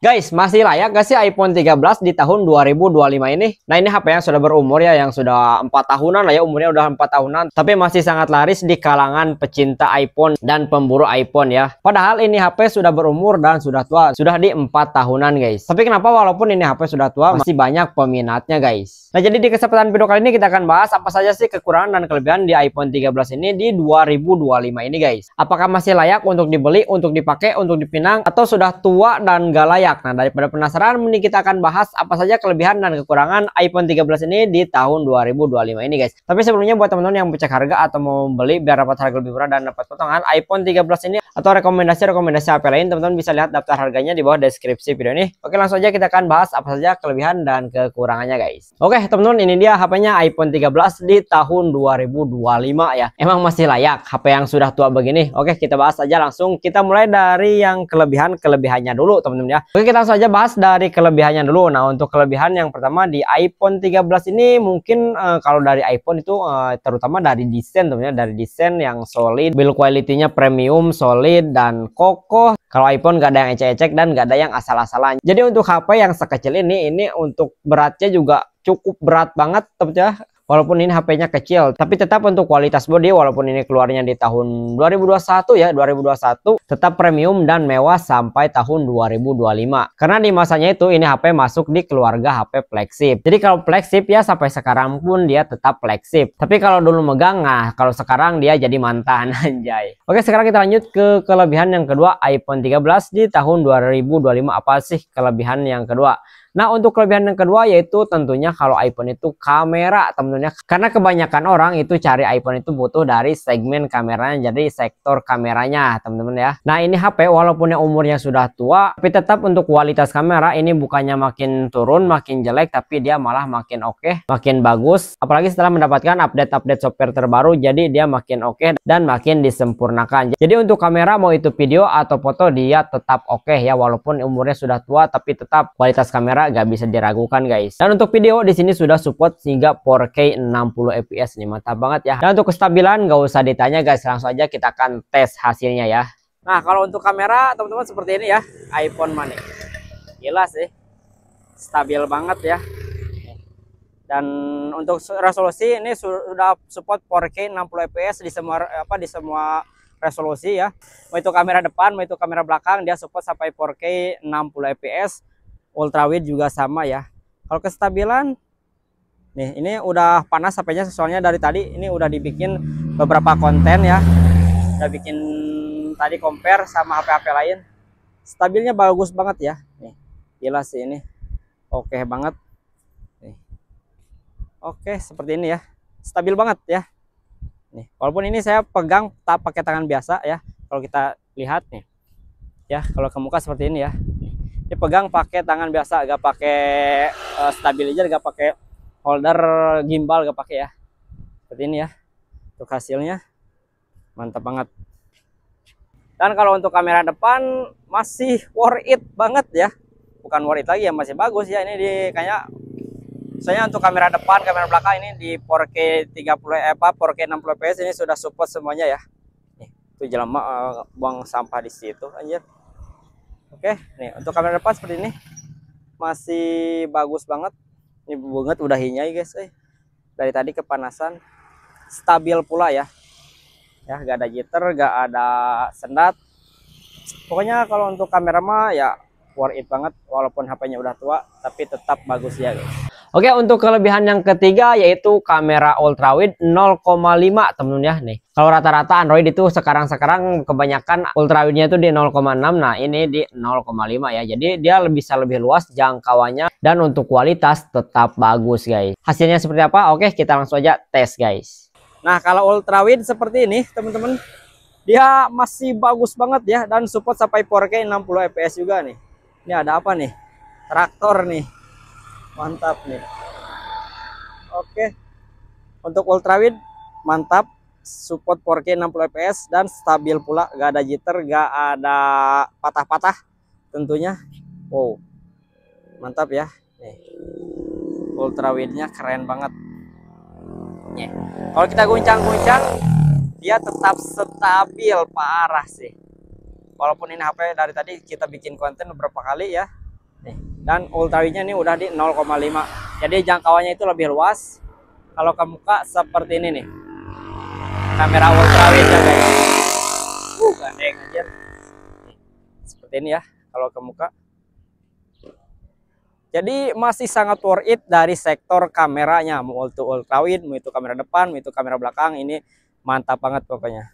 Guys, masih layak gak sih iPhone 13 di tahun 2025 ini? Nah, ini HP yang sudah berumur ya, yang sudah 4 tahunan lah ya, umurnya udah 4 tahunan. Tapi masih sangat laris di kalangan pecinta iPhone dan pemburu iPhone ya. Padahal ini HP sudah berumur dan sudah tua, sudah di 4 tahunan guys. Tapi kenapa walaupun ini HP sudah tua, masih banyak peminatnya guys. Nah, jadi di kesempatan video kali ini kita akan bahas apa saja sih kekurangan dan kelebihan di iPhone 13 ini di 2025 ini guys. Apakah masih layak untuk dibeli, untuk dipakai, untuk dipinang, atau sudah tua dan gak layak? Nah, daripada penasaran, ini kita akan bahas apa saja kelebihan dan kekurangan iPhone 13 ini di tahun 2025 ini guys. Tapi sebelumnya buat teman-teman yang mencek harga atau mau beli biar dapat harga lebih murah dan dapat potongan iPhone 13 ini atau rekomendasi HP lain, teman-teman bisa lihat daftar harganya di bawah deskripsi video ini. Oke, langsung aja kita akan bahas apa saja kelebihan dan kekurangannya guys. Oke, teman-teman, ini dia HP-nya iPhone 13 di tahun 2025 ya. Emang masih layak HP yang sudah tua begini? Oke, kita bahas aja langsung. Kita mulai dari yang kelebihannya dulu teman-teman ya. Oke, kita langsung aja bahas dari kelebihannya dulu. Nah, untuk kelebihan yang pertama di iPhone 13 ini mungkin kalau dari iPhone itu terutama dari desain teman-teman, dari desain yang solid, build quality-nya premium, solid dan kokoh. Kalau iPhone gak ada yang ecek-ecek dan gak ada yang asal-asalan. Jadi untuk HP yang sekecil ini untuk beratnya juga cukup berat banget teman-teman ya. Walaupun ini HP-nya kecil, tapi tetap untuk kualitas bodi, walaupun ini keluarnya di tahun 2021 ya, 2021 tetap premium dan mewah sampai tahun 2025. Karena di masanya itu ini HP masuk di keluarga HP flagship. Jadi kalau flagship ya sampai sekarang pun dia tetap flagship. Tapi kalau dulu megang, nah kalau sekarang dia jadi mantan anjay. Oke, sekarang kita lanjut ke kelebihan yang kedua iPhone 13 di tahun 2025. Apa sih kelebihan yang kedua? Nah, untuk kelebihan yang kedua yaitu tentunya kalau iPhone itu kamera temennya. Karena kebanyakan orang itu cari iPhone itu butuh dari segmen kameranya, jadi sektor kameranya teman-teman ya. Nah, ini HP walaupun yang umurnya sudah tua, tapi tetap untuk kualitas kamera ini bukannya makin turun, makin jelek, tapi dia malah makin oke, makin bagus. Apalagi setelah mendapatkan update software terbaru, jadi dia makin oke dan makin disempurnakan. Jadi untuk kamera mau itu video atau foto dia tetap oke ya, walaupun umurnya sudah tua, tapi tetap kualitas kamera gak bisa diragukan guys. Dan untuk video di sini sudah support hingga 4K 60 fps nih, mantap banget ya. Dan untuk kestabilan gak usah ditanya guys, langsung aja kita akan tes hasilnya ya. Nah, kalau untuk kamera teman-teman seperti ini ya, iPhone Money gila sih, stabil banget ya. Dan untuk resolusi ini sudah support 4K 60 fps di semua resolusi ya. Mau itu kamera depan, mau itu kamera belakang, dia support sampai 4K 60 fps. Ultrawide juga sama ya. Kalau kestabilan nih, ini udah panas HP-nya, soalnya dari tadi ini udah dibikin beberapa konten ya, udah bikin tadi compare sama HP-HP lain. Stabilnya bagus banget ya nih, gila sih ini, oke banget nih. Oke, seperti ini ya, stabil banget ya nih. Walaupun ini saya pegang tak pakai tangan biasa ya, kalau kita lihat nih ya, kalau ke muka seperti ini ya, dipegang pakai tangan biasa, gak pakai stabilizer, gak pakai holder gimbal, gak pakai ya. Seperti ini ya. Untuk hasilnya mantap banget. Dan kalau untuk kamera depan masih worth it banget ya. Bukan worth it lagi ya, masih bagus ya. Ini di kayak misalnya untuk kamera depan, kamera belakang ini di 4K 4K 60 fps ini sudah support semuanya ya. Nih, tuh jelema buang sampah di situ anjir. Oke, nih untuk kamera depan seperti ini masih bagus banget. Ini banget udah hinyai guys, dari tadi kepanasan. Stabil pula ya, gak ada jitter, gak ada sendat. Pokoknya kalau untuk kamera mah ya worth it banget, walaupun HP-nya udah tua, tapi tetap bagus ya guys. Oke, untuk kelebihan yang ketiga yaitu kamera ultrawide 0,5 temen-temen ya nih. Kalau rata-rata Android itu sekarang kebanyakan ultrawide-nya itu di 0,6. Nah, ini di 0,5 ya. Jadi dia bisa lebih luas jangkauannya dan untuk kualitas tetap bagus guys. Hasilnya seperti apa? Oke, kita langsung aja tes guys. Nah, kalau ultrawide seperti ini teman-teman, dia masih bagus banget ya dan support sampai 4K 60 fps juga nih. Ini ada apa nih? Traktor nih. Mantap nih. Oke, untuk ultrawide mantap, support 4K 60 fps dan stabil pula, gak ada jitter, gak ada patah-patah tentunya. Wow, mantap ya nih. Ultrawide-nya keren banget nih. Kalau kita guncang-guncang dia tetap stabil parah sih. Walaupun ini HP dari tadi kita bikin konten beberapa kali ya, dan ultrawidnya ini udah di 0,5. Jadi jangkauannya itu lebih luas. Kalau ke muka seperti ini nih, kamera ultrawid ya guys. Gandeng aja. Seperti ini ya kalau ke muka. Jadi masih sangat worth it dari sektor kameranya, mau itu ultrawid, mau itu kamera depan, mau itu kamera belakang, ini mantap banget pokoknya.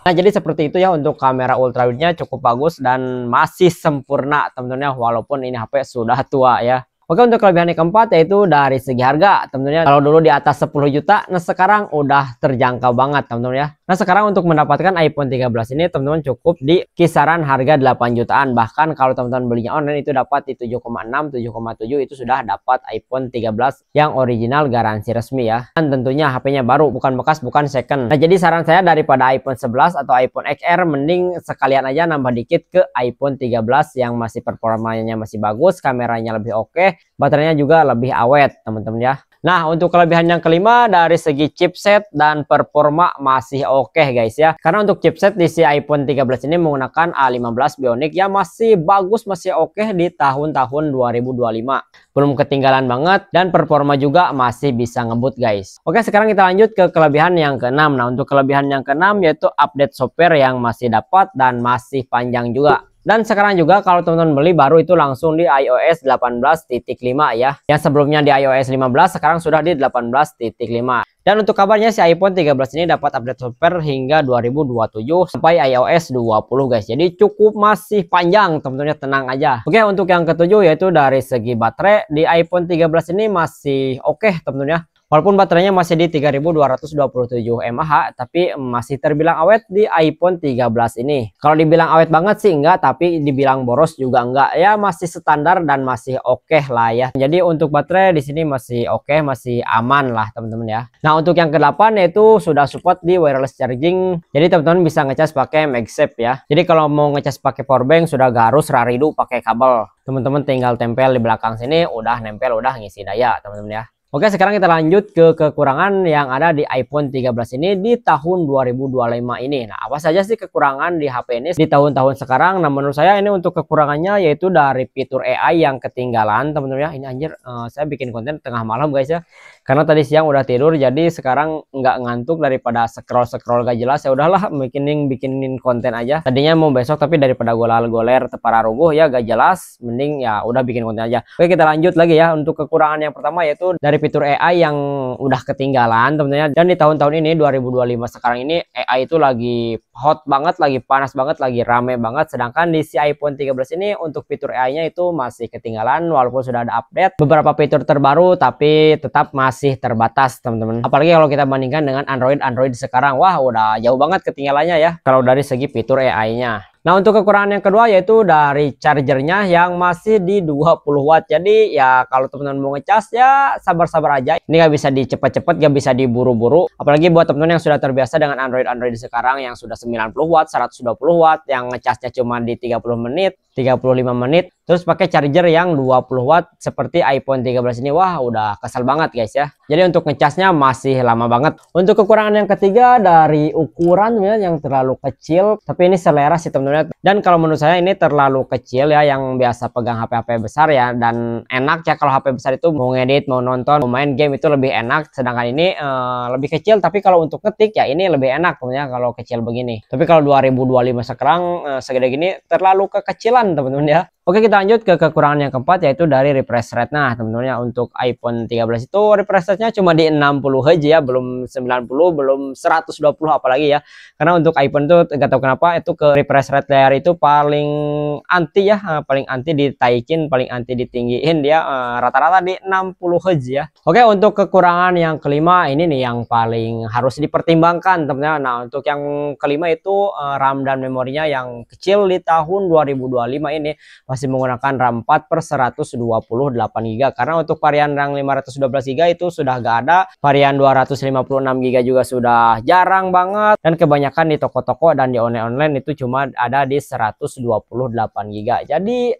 Nah, jadi seperti itu ya untuk kamera ultrawidnya, cukup bagus dan masih sempurna teman-teman ya, walaupun ini HP sudah tua ya. Oke, untuk kelebihan yang keempat yaitu dari segi harga teman-teman ya. Kalau dulu di atas 10 juta, nah sekarang udah terjangkau banget teman-teman ya. Nah, sekarang untuk mendapatkan iPhone 13 ini teman-teman cukup di kisaran harga 8 jutaan. Bahkan kalau teman-teman belinya online itu dapat di 7,6, 7,7 itu sudah dapat iPhone 13 yang original garansi resmi ya. Dan tentunya HP-nya baru, bukan bekas, bukan second. Nah, jadi saran saya daripada iPhone 11 atau iPhone XR, mending sekalian aja nambah dikit ke iPhone 13 yang masih performanya masih bagus, kameranya lebih oke, baterainya juga lebih awet teman-teman ya. Nah, untuk kelebihan yang kelima dari segi chipset dan performa masih oke guys ya. Karena untuk chipset di si iPhone 13 ini menggunakan A15 Bionic yang masih bagus, masih oke di tahun-tahun 2025. Belum ketinggalan banget dan performa juga masih bisa ngebut guys. Oke, sekarang kita lanjut ke kelebihan yang keenam. Nah, untuk kelebihan yang keenam yaitu update software yang masih dapat dan masih panjang juga. Dan sekarang juga kalau teman-teman beli baru itu langsung di iOS 18.5 ya. Yang sebelumnya di iOS 15 sekarang sudah di 18.5. Dan untuk kabarnya si iPhone 13 ini dapat update software hingga 2027 sampai iOS 20 guys. Jadi cukup masih panjang teman-teman, tenang aja. Oke, untuk yang ketujuh yaitu dari segi baterai di iPhone 13 ini masih oke teman-teman ya. Walaupun baterainya masih di 3227 mAh, tapi masih terbilang awet di iPhone 13 ini. Kalau dibilang awet banget sih enggak, tapi dibilang boros juga enggak. Ya masih standar dan masih oke lah ya. Jadi untuk baterai di sini masih oke, masih aman lah teman-teman ya. Nah, untuk yang ke-8 yaitu sudah support di wireless charging. Jadi teman-teman bisa ngecas pakai MagSafe ya. Jadi kalau mau ngecas pakai powerbank sudah gak harus raridu pakai kabel. Teman-teman tinggal tempel di belakang sini, udah nempel, udah ngisi daya teman-teman ya. Oke, sekarang kita lanjut ke kekurangan yang ada di iPhone 13 ini di tahun 2025 ini. Nah, apa saja sih kekurangan di HP ini di tahun-tahun sekarang? Nah, menurut saya ini untuk kekurangannya yaitu dari fitur AI yang ketinggalan, teman-teman ya. Ini anjir, saya bikin konten tengah malam guys ya. Karena tadi siang udah tidur, jadi sekarang nggak ngantuk daripada scroll-scroll gak jelas. Ya udahlah, bikinin konten aja. Tadinya mau besok, tapi daripada goler tepara rubuh ya gak jelas, mending ya udah bikin konten aja. Oke, kita lanjut lagi ya. Untuk kekurangan yang pertama yaitu dari fitur AI yang udah ketinggalan teman-teman. Dan di tahun-tahun ini 2025 sekarang ini AI itu lagi hot banget, lagi panas banget, lagi rame banget. Sedangkan di si iPhone 13 ini untuk fitur AI-nya itu masih ketinggalan, walaupun sudah ada update beberapa fitur terbaru, tapi tetap masih terbatas teman-teman. Apalagi kalau kita bandingkan dengan Android sekarang, wah udah jauh banget ketinggalannya ya kalau dari segi fitur AI-nya. Nah, untuk kekurangan yang kedua yaitu dari chargernya yang masih di 20 watt. Jadi ya kalau teman-teman mau ngecas ya sabar-sabar aja. Ini gak bisa dicepat-cepat, gak bisa diburu-buru. Apalagi buat teman-teman yang sudah terbiasa dengan Android sekarang yang sudah 90 watt, 120 watt, yang ngecasnya cuma di 30 menit, 35 menit. Terus pakai charger yang 20 watt seperti iPhone 13 ini. Wah, udah kesel banget guys ya. Jadi untuk ngecasnya masih lama banget. Untuk kekurangan yang ketiga dari ukuran yang terlalu kecil. Tapi ini selera sih teman-teman. Dan kalau menurut saya ini terlalu kecil ya, yang biasa pegang HP besar ya. Dan enak ya kalau HP besar itu mau ngedit, mau nonton, mau main game itu lebih enak. Sedangkan ini lebih kecil, tapi kalau untuk ketik ya ini lebih enak teman-teman kalau kecil begini. Tapi kalau 2025 sekarang segede gini terlalu kekecilan teman-teman ya. Oke, kita lanjut ke kekurangan yang keempat yaitu dari refresh rate. Nah, teman-teman ya, untuk iPhone 13 itu refresh rate-nya cuma di 60 Hz ya, belum 90, belum 120 apalagi ya. Karena untuk iPhone itu enggak tahu kenapa itu ke refresh rate layar itu paling anti ya, paling anti ditaikin, paling anti ditinggiin dia rata-rata di 60 Hz ya. Oke, untuk kekurangan yang kelima ini nih yang paling harus dipertimbangkan teman-teman. Nah, untuk yang kelima itu RAM dan memorinya yang kecil di tahun 2025 ini. masih menggunakan RAM 4/128 GB. Karena untuk varian RAM 512 GB itu sudah gak ada, varian 256 GB juga sudah jarang banget, dan kebanyakan di toko-toko dan di online itu cuma ada di 128 GB. Jadi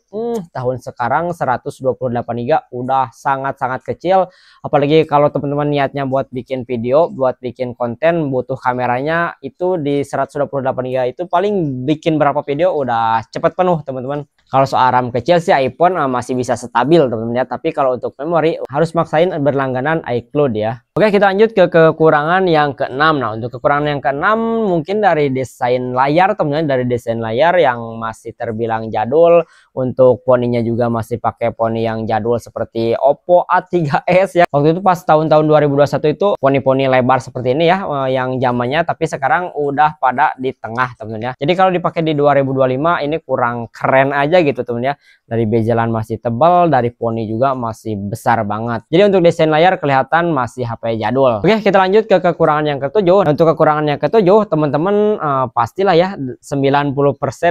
tahun sekarang 128 GB udah sangat-sangat kecil, apalagi kalau teman-teman niatnya buat bikin video, buat bikin konten, butuh kameranya itu di 128 GB itu paling bikin berapa video udah cepet penuh teman-teman. Kalau soal RAM kecil sih iPhone masih bisa stabil teman-teman ya, tapi kalau untuk memori harus maksain berlangganan iCloud ya. Oke, kita lanjut ke kekurangan yang keenam. Nah, untuk kekurangan yang keenam mungkin dari desain layar teman-teman, dari desain layar yang masih terbilang jadul. Untuk poninya juga masih pakai poni yang jadul seperti Oppo A3s ya. Waktu itu pas tahun-tahun 2021 itu poni-poni lebar seperti ini ya yang zamannya, tapi sekarang udah pada di tengah teman-teman ya. Jadi kalau dipakai di 2025 ini kurang keren aja gitu teman-teman ya. Dari bezelan masih tebal, dari poni juga masih besar banget. Jadi untuk desain layar kelihatan masih HP jadul. Oke, kita lanjut ke kekurangan yang ketujuh. Untuk kekurangan yang ketujuh, teman-teman pastilah ya 90%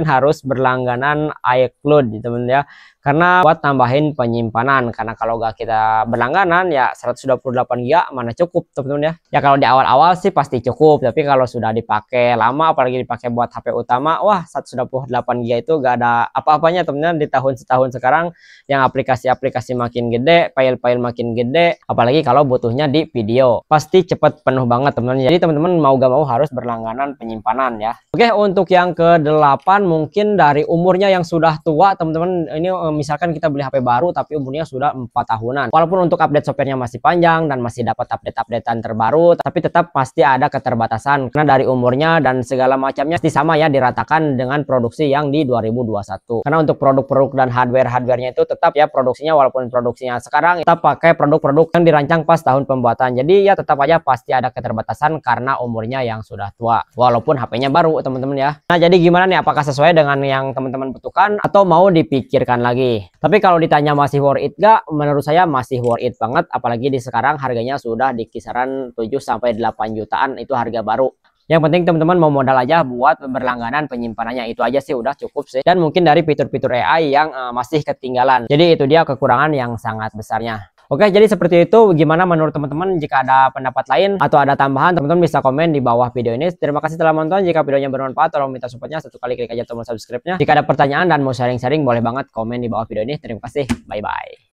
harus berlangganan iCloud teman-teman ya. Karena buat tambahin penyimpanan, karena kalau gak kita berlangganan ya 128 GB mana cukup teman-teman ya. Ya kalau di awal-awal sih pasti cukup, tapi kalau sudah dipakai lama apalagi dipakai buat HP utama, wah 128 GB itu gak ada apa-apanya teman-teman di tahun setahun sekarang yang aplikasi-aplikasi makin gede, file-file makin gede, apalagi kalau butuhnya di video. Pasti cepet penuh banget teman-teman. Jadi teman-teman mau gak mau harus berlangganan penyimpanan ya. Oke, untuk yang ke-8 mungkin dari umurnya yang sudah tua teman-teman. Ini misalkan kita beli HP baru tapi umurnya sudah 4 tahunan. Walaupun untuk update softwarenya masih panjang dan masih dapat update-updatean terbaru, tapi tetap pasti ada keterbatasan karena dari umurnya dan segala macamnya pasti sama ya, diratakan dengan produksi yang di 2021. Karena untuk produk-produk dan hardware-hardwarenya itu tetap ya produksinya, walaupun produksinya sekarang tetap pakai produk-produk yang dirancang pas tahun pembuatan. Jadi ya tetap aja pasti ada keterbatasan karena umurnya yang sudah tua walaupun HP-nya baru teman-teman ya. Nah, jadi gimana nih, apakah sesuai dengan yang teman-teman butuhkan atau mau dipikirkan lagi? Tapi kalau ditanya masih worth it gak, menurut saya masih worth it banget, apalagi di sekarang harganya sudah di kisaran 7-8 jutaan, itu harga baru. Yang penting teman-teman mau modal aja buat berlangganan penyimpanannya, itu aja sih udah cukup sih. Dan mungkin dari fitur-fitur AI yang masih ketinggalan. Jadi itu dia kekurangan yang sangat besarnya. Oke, jadi seperti itu. Gimana menurut teman-teman? Jika ada pendapat lain atau ada tambahan, teman-teman bisa komen di bawah video ini. Terima kasih telah menonton. Jika videonya bermanfaat, tolong minta supportnya. Satu kali klik aja tombol subscribe-nya. Jika ada pertanyaan dan mau sharing-sharing, boleh banget komen di bawah video ini. Terima kasih. Bye-bye.